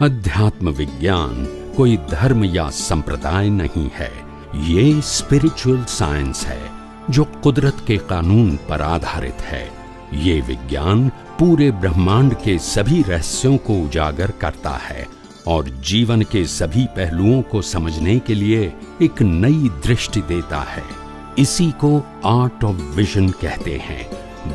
अध्यात्म विज्ञान कोई धर्म या संप्रदाय नहीं है, ये स्पिरिचुअल साइंस है जो कुदरत के कानून पर आधारित है। ये विज्ञान पूरे ब्रह्मांड के सभी रहस्यों को उजागर करता है और जीवन के सभी पहलुओं को समझने के लिए एक नई दृष्टि देता है। इसी को आर्ट ऑफ विजन कहते हैं,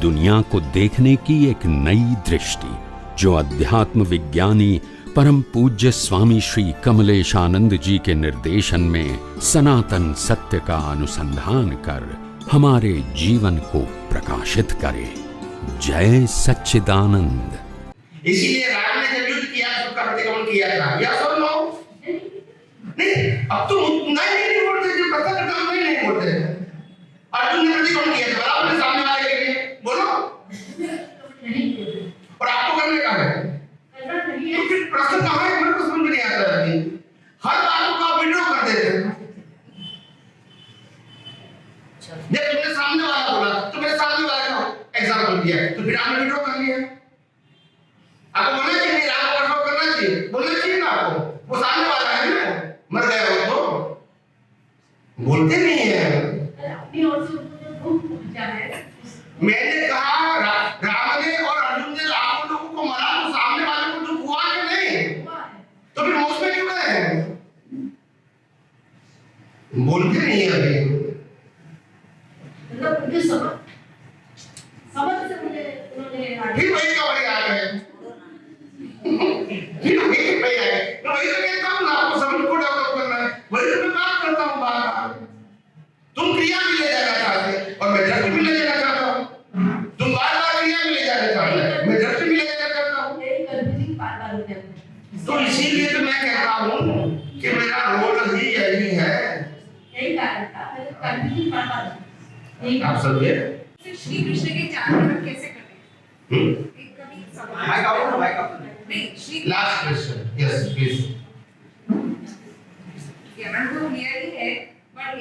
दुनिया को देखने की एक नई दृष्टि, जो अध्यात्म विज्ञानी परम पूज्य स्वामी श्री कमलेशानंद जी के निर्देशन में सनातन सत्य का अनुसंधान कर हमारे जीवन को प्रकाशित करे। जय सच्चिदानंद। इसीलिए राम ने जब युद्ध किया तो प्रतिक्रमण किया था, या सो नो? नहीं, अब तो नहीं बोलते, जो पता करता नहीं बोलते। अर्जुन ने प्रतिक्रमण किया था अपने सामने वाले के लिए, बोलो। और आपको करने का है, तो फिर प्रश्न कहाँ है? मेरे को समझ में नहीं आता है। हर बात को आप विड्रॉ कर देते हैं। जब तुमने सामने वाला बोला तो मेरे सामने वाले का एग्जाम्पल दिया, तो फिर आपने विड्रॉ कर लिया। आपको बोलना चाहिए नहीं, आपको विड्रॉ करना चाहिए, बोलना चाहिए ना आपको। वो सामने वाला है ना, मर गया वो तो बोलते नहीं है। मैंने कहा राम ने और अर्जुन ने लाखों लोगों को मारा, तो सामने वाले को दुख हुआ कि नहीं? तो फिर मोक्ष में क्यों गए? बोलते नहीं है अभी। फिर वही का वही आ गए, फिर वही पे आए। मैं वही तो कहता हूँ ना, आपको समझ को डेवलप करना है, वही तो मैं बात करता हूँ बार-बार। तुम क्रिया में ले जाना चाहते और मैं दृष्टि में ले जाना चाहता हूँ। तुम बार-बार क्रिया में ले जाना चाहते हैं, मैं दृष्टि में ले जाना चाहता हूँ। तो इसीलिए तो मैं कहता हूँ कि मेरा रोल ही यही है। आप समझे? श्री कृष्ण के चार नाम कैसे करते हैं? एक कभी लास्ट क्वेश्चन, यस प्लीज। तो क्लियर ही है, बट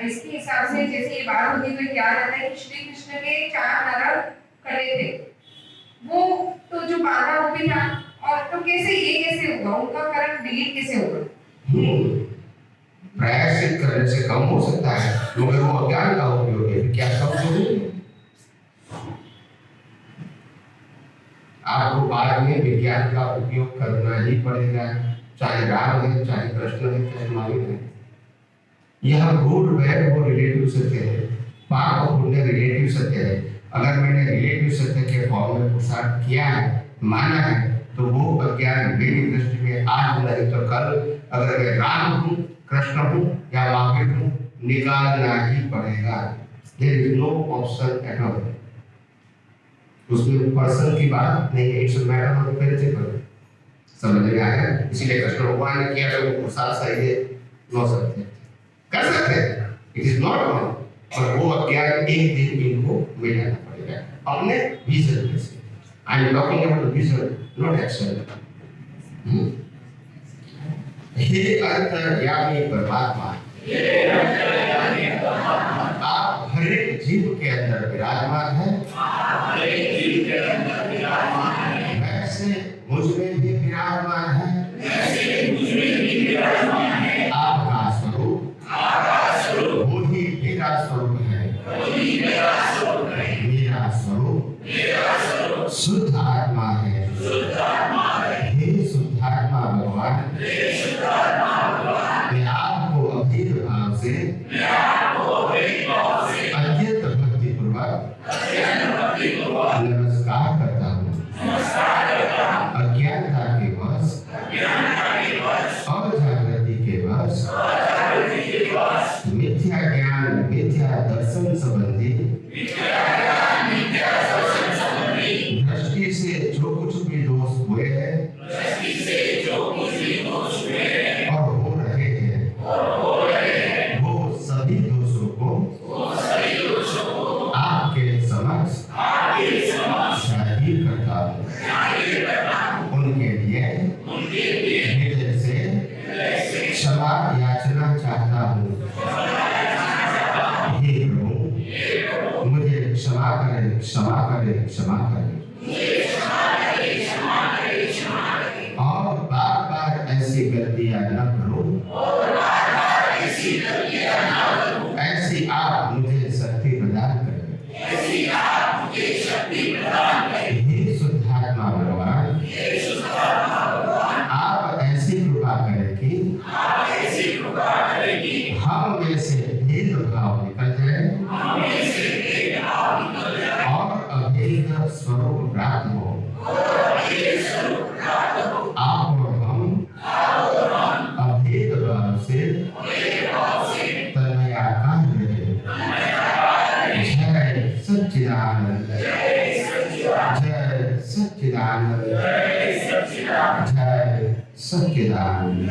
इसके हिसाब से जैसे ये बात होती है तो क्या रहता है कि श्री कृष्ण के चार नर कटे थे, वो तो जो बाधा वो भी था, और तो कैसे ये कैसे होगा, उनका कर्म डिलीट कैसे होगा? प्रायश्चित करने से कम हो सकता है, मगर वो अज्ञान का उपयोग है, क्या कम होगी? आपको बाद में विज्ञान का उपयोग करना ही पड़ेगा, चाहे राम है, चाहे कृष्ण है, चाहे महावीर है। यह गुड बैड वो रिलेटिव सत्य है, पाप और पुण्य रिलेटिव सत्य है। अगर मैंने रिलेटिव सत्य के फॉर्म में पुरुषार्थ किया है, माना है, तो वो अज्ञान मेरी दृष्टि में आज नहीं तो कल, अगर मैं राम हूँ, कृष्ण हूँ या महावीर हूँ, निकालना ही पड़ेगा। There is no option at all. उसमें पर्सन की बात नहीं है, इट्स मैटर ऑफ प्रिंसिपल। समझ में आया? इसीलिए कृष्ण भगवान ने किया तो वो साथ सही है, नो सकते कर सकते हैं, इट इज नॉट रॉन्ग, और वो अज्ञान एक दिन इनको मिटाना पड़ेगा अपने विजन में से। I am talking about vision, not action. हे अंतर्यामी परमात्मा, आप हर एक जीव के अंदर विराजमान हैं, वैसे मुझ में भी विराजमान है। आपका स्वरूप वही मेरा स्वरूप है। मेरा स्वरूप शुद्ध आत्मा है। हे शुद्ध आत्मा भगवान, मैं आपको अभेद भाव से अत्यंत भक्तिपूर्वक नमस्कार करता हूँ। अज्ञानता के वश और जागृति के वश मिथ्या ज्ञान, मिथ्या दर्शन संबंधी दृष्टि से जो कुछ भी दोष हुए हैं और हो रहे हैं, वो सभी दोषों को आपके समक्ष जाहिर करता हूँ। उनके लिए हृदय से क्षमा याचना चाहता हूँ। हे प्रभु, मुझे क्षमा करें, क्षमा करें, क्षमा करें। और बार बार ऐसी गलतियां न करो, ऐसी आप मुझे शक्ति प्रदान करें। हे शुद्धात्मा भगवान, आप ऐसी कृपा करें कि हम में से भेदभाव निकल जाए और अभेद स्वरूप प्राप्त हो। आप और हम अभेद भाव से तन्मयाकार रहे। जय सच्चिदानंद, जय सच्चिदानंद, जय सच्चिदानंद।